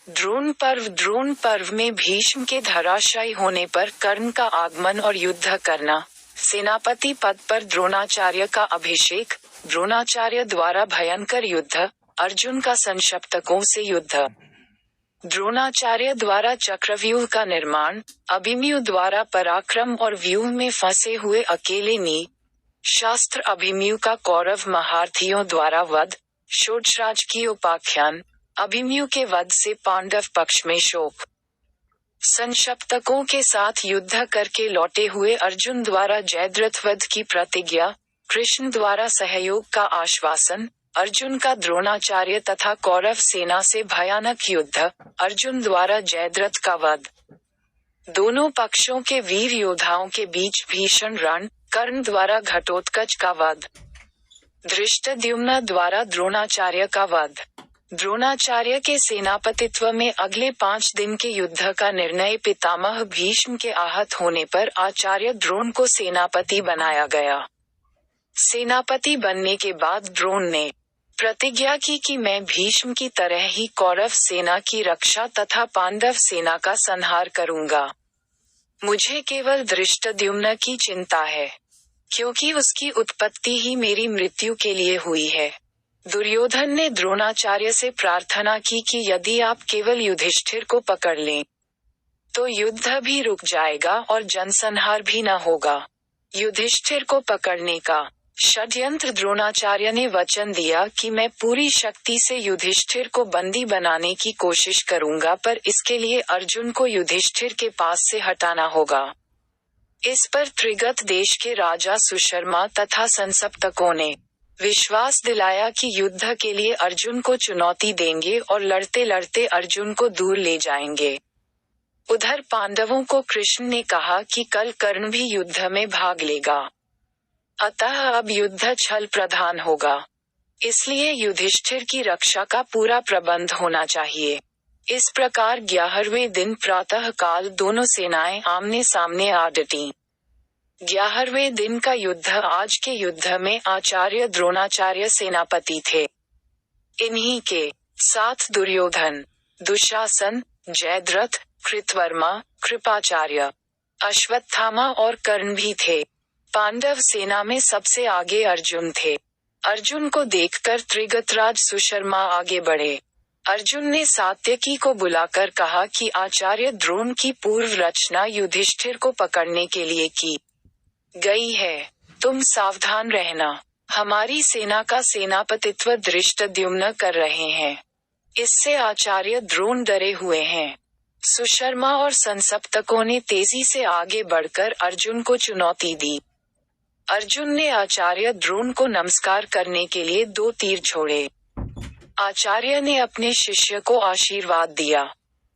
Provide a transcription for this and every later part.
द्रोण पर्व में भीष्म के धराशायी होने पर कर्ण का आगमन और युद्ध करना। सेनापति पद पर द्रोणाचार्य का अभिषेक। द्रोणाचार्य द्वारा भयंकर युद्ध। अर्जुन का संशप्तकों से युद्ध। द्रोणाचार्य द्वारा चक्रव्यूह का निर्माण। अभिमन्यु द्वारा पराक्रम और व्यूह में फंसे हुए अकेले नी शास्त्र। अभिमन्यु का कौरव महारथियों द्वारा वध। शोचराज की उपाख्यान। अभिमन्यु के वध से पांडव पक्ष में शोक। संशप्तकों के साथ युद्ध करके लौटे हुए अर्जुन द्वारा जयद्रथ वध की प्रतिज्ञा। कृष्ण द्वारा सहयोग का आश्वासन। अर्जुन का द्रोणाचार्य तथा कौरव सेना से भयानक युद्ध। अर्जुन द्वारा जयद्रथ का वध। दोनों पक्षों के वीर योद्धाओं के बीच भीषण रण। कर्ण द्वारा घटोत्कच का वध। धृष्टद्युम्न द्वारा द्रोणाचार्य का वध। द्रोणाचार्य के सेनापतित्व में अगले 5 दिन के युद्ध का निर्णय। पितामह भीष्म के आहत होने पर आचार्य द्रोण को सेनापति बनाया गया। सेनापति बनने के बाद द्रोण ने प्रतिज्ञा की कि मैं भीष्म की तरह ही कौरव सेना की रक्षा तथा पांडव सेना का संहार करूंगा। मुझे केवल धृष्टद्युम्न की चिंता है, क्योंकि उसकी उत्पत्ति ही मेरी मृत्यु के लिए हुई है। दुर्योधन ने द्रोणाचार्य से प्रार्थना की कि यदि आप केवल युधिष्ठिर को पकड़ लें, तो युद्ध भी रुक जाएगा और जनसंहार भी न होगा। युधिष्ठिर को पकड़ने का षड्यंत्र। द्रोणाचार्य ने वचन दिया कि मैं पूरी शक्ति से युधिष्ठिर को बंदी बनाने की कोशिश करूंगा, पर इसके लिए अर्जुन को युधिष्ठिर के पास से हटाना होगा। इस पर त्रिगत देश के राजा सुशर्मा तथा संसप्तकों ने विश्वास दिलाया कि युद्ध के लिए अर्जुन को चुनौती देंगे और लड़ते लड़ते अर्जुन को दूर ले जाएंगे। उधर पांडवों को कृष्ण ने कहा कि कल कर्ण भी युद्ध में भाग लेगा, अतः अब युद्ध छल प्रधान होगा, इसलिए युधिष्ठिर की रक्षा का पूरा प्रबंध होना चाहिए। इस प्रकार 11वें दिन प्रातः काल दोनों सेनाएं आमने सामने आ डटी। 11वें दिन का युद्ध। आज के युद्ध में आचार्य द्रोणाचार्य सेनापति थे। इन्हीं के साथ दुर्योधन, दुशासन, जयद्रथ, कृतवर्मा, कृपाचार्य, अश्वत्थामा और कर्ण भी थे। पांडव सेना में सबसे आगे अर्जुन थे। अर्जुन को देखकर त्रिगतराज सुशर्मा आगे बढ़े। अर्जुन ने सात्यकी को बुलाकर कहा कि आचार्य द्रोण की पूर्व रचना युधिष्ठिर को पकड़ने के लिए की गई है, तुम सावधान रहना। हमारी सेना का सेनापतित्व धृष्टद्युम्न कर रहे हैं, इससे आचार्य द्रोण डरे हुए हैं। सुशर्मा और संसप्तकों ने तेजी से आगे बढ़कर अर्जुन को चुनौती दी। अर्जुन ने आचार्य द्रोण को नमस्कार करने के लिए 2 तीर छोड़े। आचार्य ने अपने शिष्य को आशीर्वाद दिया।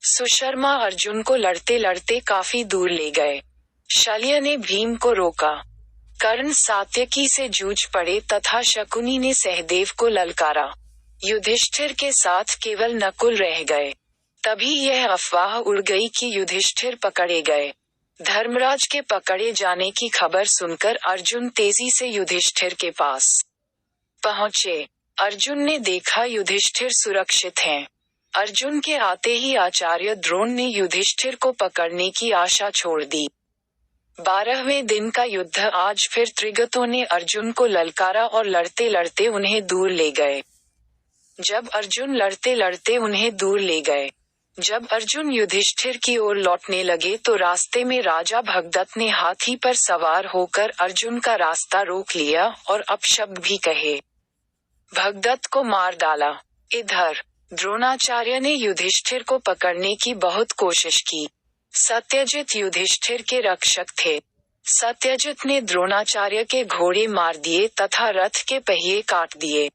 सुशर्मा अर्जुन को लड़ते लड़ते काफी दूर ले गए। शल्य ने भीम को रोका। कर्ण सात्यकी से जूझ पड़े तथा शकुनी ने सहदेव को ललकारा। युधिष्ठिर के साथ केवल नकुल रह गए। तभी यह अफवाह उड़ गई कि युधिष्ठिर पकड़े गए। धर्मराज के पकड़े जाने की खबर सुनकर अर्जुन तेजी से युधिष्ठिर के पास पहुंचे। अर्जुन ने देखा युधिष्ठिर सुरक्षित हैं। अर्जुन के आते ही आचार्य द्रोण ने युधिष्ठिर को पकड़ने की आशा छोड़ दी। 12वें दिन का युद्ध। आज फिर त्रिगतों ने अर्जुन को ललकारा और लड़ते लड़ते उन्हें दूर ले गए। जब अर्जुन लड़ते लड़ते उन्हें दूर ले गए, जब अर्जुन युधिष्ठिर की ओर लौटने लगे तो रास्ते में राजा भगदत्त ने हाथी पर सवार होकर अर्जुन का रास्ता रोक लिया और अपशब्द भी कहे। भगदत्त को मार डाला। इधर द्रोणाचार्य ने युधिष्ठिर को पकड़ने की बहुत कोशिश की। सत्यजित युधिष्ठिर के रक्षक थे। सत्यजित ने द्रोणाचार्य के घोड़े मार दिए तथा रथ के पहिए काट दिए।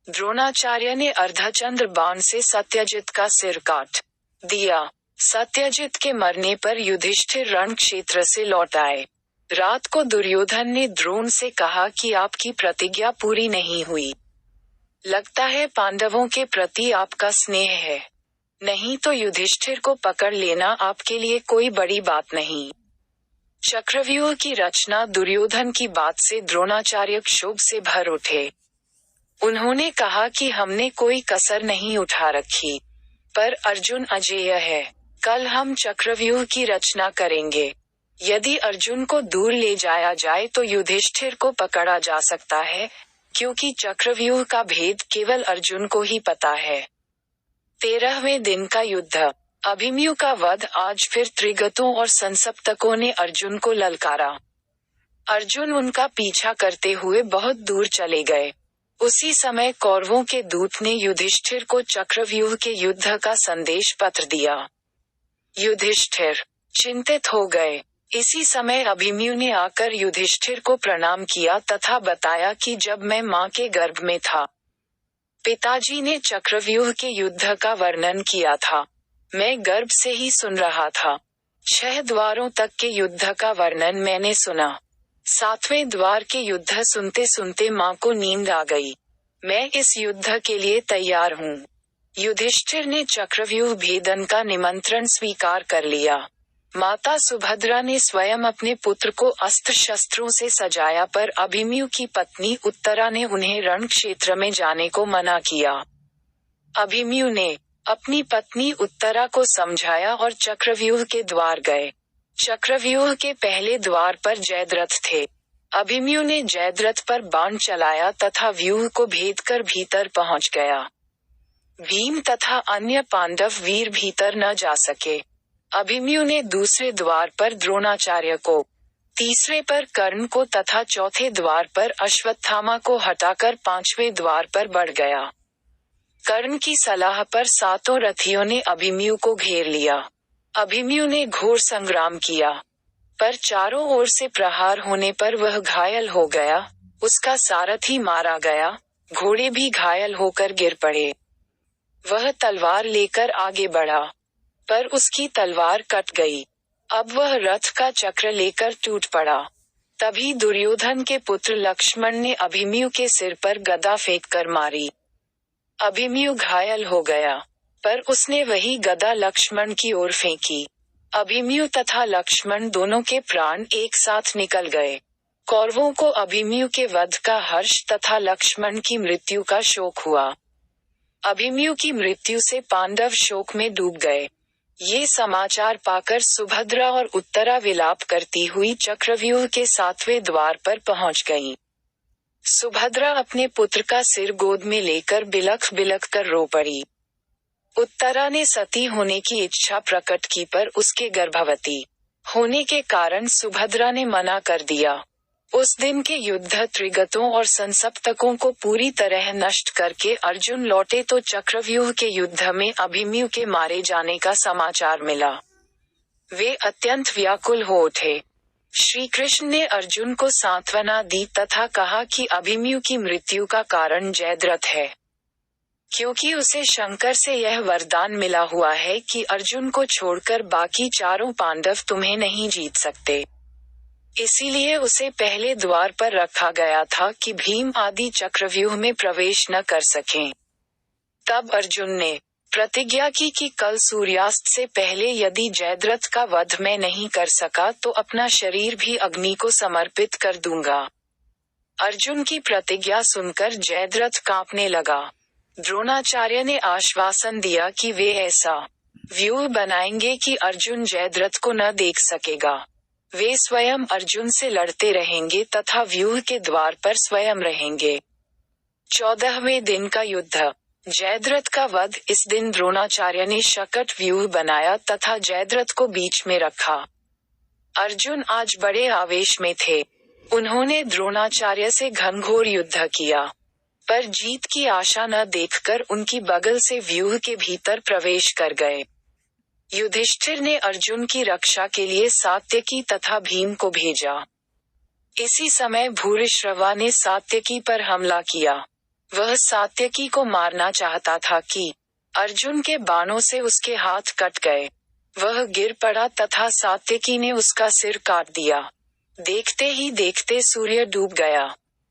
द्रोणाचार्य ने अर्धचंद्र बाण से सत्यजित का सिर काट दिया। सत्यजित के मरने पर युधिष्ठिर रण क्षेत्र से लौट आए। रात को दुर्योधन ने द्रोण से कहा कि आपकी प्रतिज्ञा पूरी नहीं हुई। लगता है पांडवों के प्रति आपका स्नेह है, नहीं तो युधिष्ठिर को पकड़ लेना आपके लिए कोई बड़ी बात नहीं। चक्रव्यूह की रचना। दुर्योधन की बात से द्रोणाचार्य क्षोभ से भर उठे। उन्होंने कहा कि हमने कोई कसर नहीं उठा रखी। पर अर्जुन अजेय है। कल हम चक्रव्यूह की रचना करेंगे। यदि अर्जुन को दूर ले जाया जाए तो युधिष्ठिर को पकड़ा जा सकता है, क्योंकि चक्रव्यूह का भेद केवल अर्जुन को ही पता है। 13वें दिन का युद्ध। अभिमन्यु का वध। आज फिर त्रिगतों और संसप्तकों ने अर्जुन को ललकारा। अर्जुन उनका पीछा करते हुए बहुत दूर चले गए। उसी समय कौरवों के दूत ने युधिष्ठिर को चक्रव्यूह के युद्ध का संदेश पत्र दिया। युधिष्ठिर चिंतित हो गए। इसी समय अभिमन्यु ने आकर युधिष्ठिर को प्रणाम किया तथा बताया कि जब मैं मां के गर्भ में था, पिताजी ने चक्रव्यूह के युद्ध का वर्णन किया था। मैं गर्भ से ही सुन रहा था। 6 द्वारों तक के युद्ध का वर्णन मैंने सुना। 7वें द्वार के युद्ध सुनते सुनते मां को नींद आ गई। मैं इस युद्ध के लिए तैयार हूँ। युधिष्ठिर ने चक्रव्यूह भेदन का निमंत्रण स्वीकार कर लिया। माता सुभद्रा ने स्वयं अपने पुत्र को अस्त्र शस्त्रों से सजाया, पर अभिमन्यु की पत्नी उत्तरा ने उन्हें रण क्षेत्र में जाने को मना किया। अभिमन्यु ने अपनी पत्नी उत्तरा को समझाया और चक्रव्यूह के द्वार गए। चक्रव्यूह के पहले द्वार पर जयद्रथ थे। अभिमन्यु ने जयद्रथ पर बाण चलाया तथा व्यूह को भेद कर भीतर पहुंच गया। भीम तथा अन्य पांडव वीर भीतर न जा सके। अभिमन्यु ने दूसरे द्वार पर द्रोणाचार्य को, तीसरे पर कर्ण को तथा चौथे द्वार पर अश्वत्थामा को हटाकर 5वें द्वार पर बढ़ गया। कर्ण की सलाह पर 7 रथियों ने अभिमन्यु को घेर लिया। अभिमन्यु ने घोर संग्राम किया, पर चारों ओर से प्रहार होने पर वह घायल हो गया। उसका सारथी मारा गया, घोड़े भी घायल होकर गिर पड़े। वह तलवार लेकर आगे बढ़ा, पर उसकी तलवार कट गई। अब वह रथ का चक्र लेकर टूट पड़ा। तभी दुर्योधन के पुत्र लक्ष्मण ने अभिमन्यु के सिर पर गदा फेंक कर मारी। अभिमन्यु घायल हो गया, पर उसने वही गदा लक्ष्मण की ओर फेंकी। अभिमन्यु तथा लक्ष्मण दोनों के प्राण एक साथ निकल गए। कौरवों को अभिमन्यु के वध का हर्ष तथा लक्ष्मण की मृत्यु का शोक हुआ। अभिमन्यु की मृत्यु से पांडव शोक में डूब गए। ये समाचार पाकर सुभद्रा और उत्तरा विलाप करती हुई चक्रव्यूह के 7वें द्वार पर पहुंच गईं। सुभद्रा अपने पुत्र का सिर गोद में लेकर बिलख बिलख कर रो पड़ी। उत्तरा ने सती होने की इच्छा प्रकट की, पर उसके गर्भवती होने के कारण सुभद्रा ने मना कर दिया। उस दिन के युद्ध त्रिगतों और संसप्तकों को पूरी तरह नष्ट करके अर्जुन लौटे तो चक्रव्यूह के युद्ध में अभिमन्यु के मारे जाने का समाचार मिला। वे अत्यंत व्याकुल हो उठे। श्री कृष्ण ने अर्जुन को सांत्वना दी तथा कहा कि अभिमन्यु की मृत्यु का कारण जयद्रथ है, क्योंकि उसे शंकर से यह वरदान मिला हुआ है कि अर्जुन को छोड़कर बाकी चारों पांडव तुम्हें नहीं जीत सकते। इसीलिए उसे पहले द्वार पर रखा गया था कि भीम आदि चक्रव्यूह में प्रवेश न कर सकें। तब अर्जुन ने प्रतिज्ञा की कि कल सूर्यास्त से पहले यदि जयद्रथ का वध मैं नहीं कर सका तो अपना शरीर भी अग्नि को समर्पित कर दूंगा। अर्जुन की प्रतिज्ञा सुनकर जयद्रथ कांपने लगा। द्रोणाचार्य ने आश्वासन दिया कि वे ऐसा व्यूह बनाएंगे कि अर्जुन जयद्रथ को न देख सकेगा। वे स्वयं अर्जुन से लड़ते रहेंगे तथा व्यूह के द्वार पर स्वयं रहेंगे। 14वें दिन का युद्ध। जयद्रथ का वध। इस दिन द्रोणाचार्य ने शकट व्यूह बनाया तथा जयद्रथ को बीच में रखा। अर्जुन आज बड़े आवेश में थे। उन्होंने द्रोणाचार्य से घनघोर युद्ध किया, पर जीत की आशा न देखकर उनकी बगल से व्यूह के भीतर प्रवेश कर गए। युधिष्ठिर ने अर्जुन की रक्षा के लिए सात्यकी तथा भीम को भेजा। इसी समय भूरिश्रवा ने सात्यकी पर हमला किया। वह सात्यकी को मारना चाहता था कि अर्जुन के बाणों से उसके हाथ कट गए। वह गिर पड़ा तथा सात्यकी ने उसका सिर काट दिया। देखते ही देखते सूर्य डूब गया।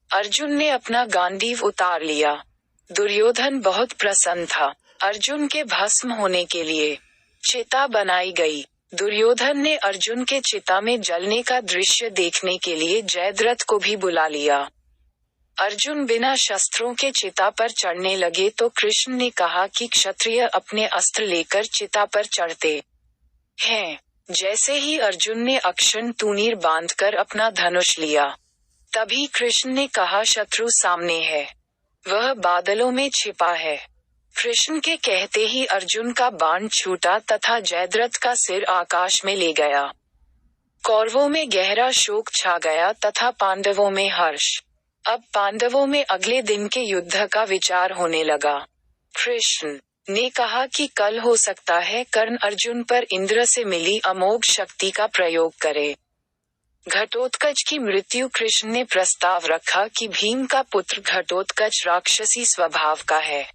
अर्जुन ने अपना गांडीव उतार लिया। दुर्योधन बहुत प्रसन्न था। अर्जुन के भस्म होने के लिए चिता बनाई गई। दुर्योधन ने अर्जुन के चिता में जलने का दृश्य देखने के लिए जयद्रथ को भी बुला लिया। अर्जुन बिना शस्त्रों के चिता पर चढ़ने लगे तो कृष्ण ने कहा कि क्षत्रिय अपने अस्त्र लेकर चिता पर चढ़ते हैं। जैसे ही अर्जुन ने अक्षन तूणीर बांधकर अपना धनुष लिया, तभी कृष्ण ने कहा शत्रु सामने है, वह बादलों में छिपा है। कृष्ण के कहते ही अर्जुन का बाण छूटा तथा जयद्रथ का सिर आकाश में ले गया। कौरवों में गहरा शोक छा गया तथा पांडवों में हर्ष। अब पांडवों में अगले दिन के युद्ध का विचार होने लगा। कृष्ण ने कहा कि कल हो सकता है कर्ण अर्जुन पर इंद्र से मिली अमोघ शक्ति का प्रयोग करे। घटोत्कच की मृत्यु कृष्ण ने प्रस्ताव रखा कि भीम का पुत्र घटोत्कच राक्षसी स्वभाव का है,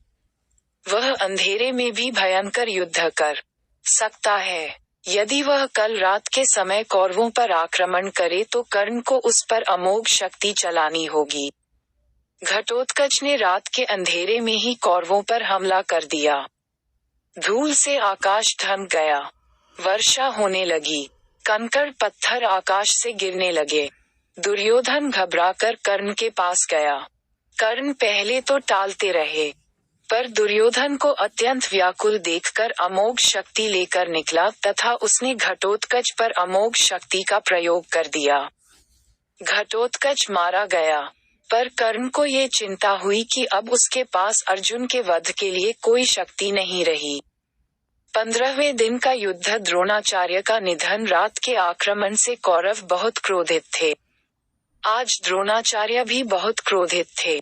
वह अंधेरे में भी भयंकर युद्ध कर सकता है। यदि वह कल रात के समय कौरवों पर आक्रमण करे तो कर्ण को उस पर अमोघ शक्ति चलानी होगी। घटोत्कच ने रात के अंधेरे में ही कौरवों पर हमला कर दिया। धूल से आकाश ढक गया, वर्षा होने लगी, कंकड़ पत्थर आकाश से गिरने लगे। दुर्योधन घबराकर कर्ण के पास गया। कर्ण पहले तो टालते रहे, पर दुर्योधन को अत्यंत व्याकुल देखकर अमोघ शक्ति लेकर निकला तथा उसने घटोत्कच पर अमोघ शक्ति का प्रयोग कर दिया। घटोत्कच मारा गया, पर कर्ण को ये चिंता हुई कि अब उसके पास अर्जुन के वध के लिए कोई शक्ति नहीं रही। 15वें दिन का युद्ध द्रोणाचार्य का निधन रात के आक्रमण से कौरव बहुत क्रोधित थे। आज द्रोणाचार्य भी बहुत क्रोधित थे।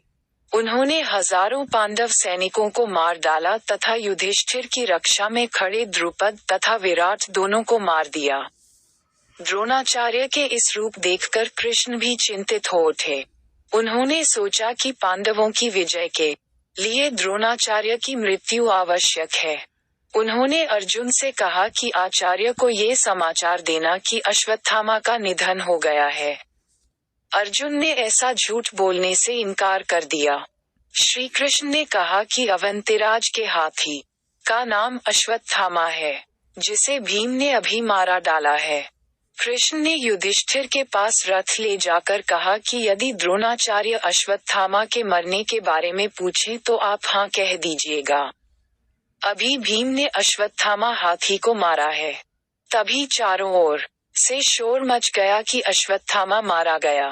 उन्होंने हजारों पांडव सैनिकों को मार डाला तथा युधिष्ठिर की रक्षा में खड़े द्रुपद तथा विराट दोनों को मार दिया। द्रोणाचार्य के इस रूप देखकर कृष्ण भी चिंतित हो उठे। उन्होंने सोचा कि पांडवों की विजय के लिए द्रोणाचार्य की मृत्यु आवश्यक है। उन्होंने अर्जुन से कहा कि आचार्य को ये समाचार देना कि अश्वत्थामा का निधन हो गया है। अर्जुन ने ऐसा झूठ बोलने से इनकार कर दिया। श्री कृष्ण ने कहा कि अवंतिराज के हाथी का नाम अश्वत्थामा है, जिसे भीम ने अभी मारा डाला है। कृष्ण ने युधिष्ठिर के पास रथ ले जाकर कहा कि यदि द्रोणाचार्य अश्वत्थामा के मरने के बारे में पूछे तो आप हाँ कह दीजिएगा। अभी भीम ने अश्वत्थामा हाथी को मारा है। तभी चारों ओर से शोर मच गया कि अश्वत्थामा मारा गया।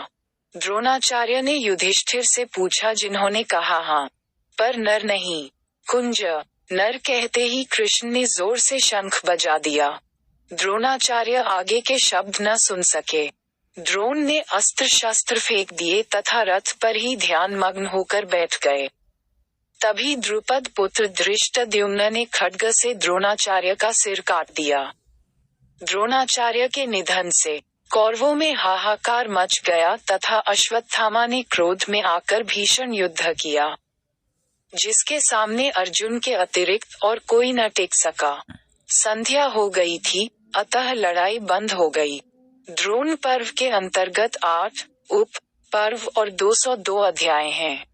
द्रोणाचार्य ने युधिष्ठिर से पूछा, जिन्होंने कहा हाँ, पर नर नहीं। कुंज नर कहते ही कृष्ण ने जोर से शंख बजा दिया। द्रोणाचार्य आगे के शब्द न सुन सके। द्रोण ने अस्त्र शस्त्र फेंक दिए तथा रथ पर ही ध्यान मग्न होकर बैठ गए। तभी द्रुपद पुत्र धृष्टद्युम्न ने खड्ग से द्रोणाचार्य का सिर काट दिया। द्रोणाचार्य के निधन से कौरवों में हाहाकार मच गया तथा अश्वत्थामा ने क्रोध में आकर भीषण युद्ध किया, जिसके सामने अर्जुन के अतिरिक्त और कोई न टिक सका। संध्या हो गई थी, अतः लड़ाई बंद हो गई। द्रोण पर्व के अंतर्गत 8 उप पर्व और 202 अध्याय हैं।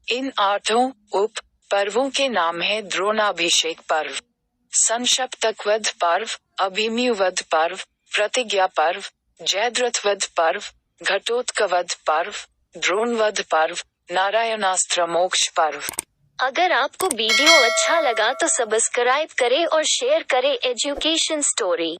इन 8 उप पर्वों के नाम है द्रोणाभिषेक पर्व, संशप्तकवध पर्व, अभिमन्युवध पर्व, प्रतिज्ञा पर्व, जयद्रथवध पर्व, घटोत्कवध पर्व, द्रोणवध पर्व, नारायणास्त्र मोक्ष पर्व। अगर आपको वीडियो अच्छा लगा तो सब्सक्राइब करें और शेयर करें एजुकेशन स्टोरी।